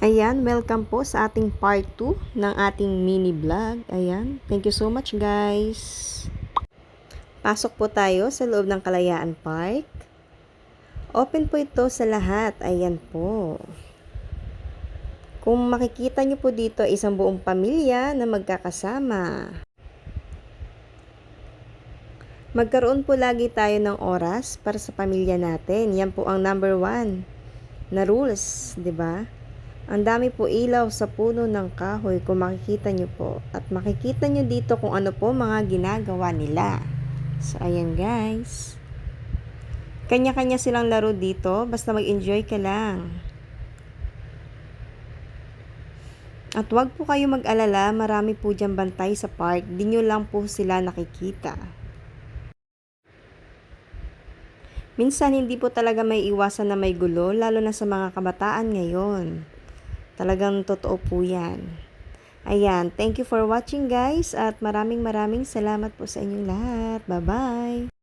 Ayan, welcome po sa ating part 2 ng ating mini vlog. Ayan, thank you so much guys. Pasok po tayo sa loob ng Kalayaan Park. Open po ito sa lahat. Ayan po. Kung makikita nyo po dito, isang buong pamilya na magkakasama. Magkaroon po lagi tayo ng oras para sa pamilya natin. Yan po ang number 1 na rules, 'di ba? Ang dami po ilaw sa puno ng kahoy kung makikita nyo po. At makikita nyo dito kung ano po mga ginagawa nila. So, ayan guys. Kanya-kanya silang laro dito. Basta mag-enjoy ka lang. At wag po kayo mag-alala. Marami po dyan bantay sa park. Di nyo lang po sila nakikita. Minsan, hindi po talaga may iwasan na may gulo. Lalo na sa mga kabataan ngayon. Talagang totoo po yan. Ayan, thank you for watching guys at maraming salamat po sa inyong lahat. Bye-bye!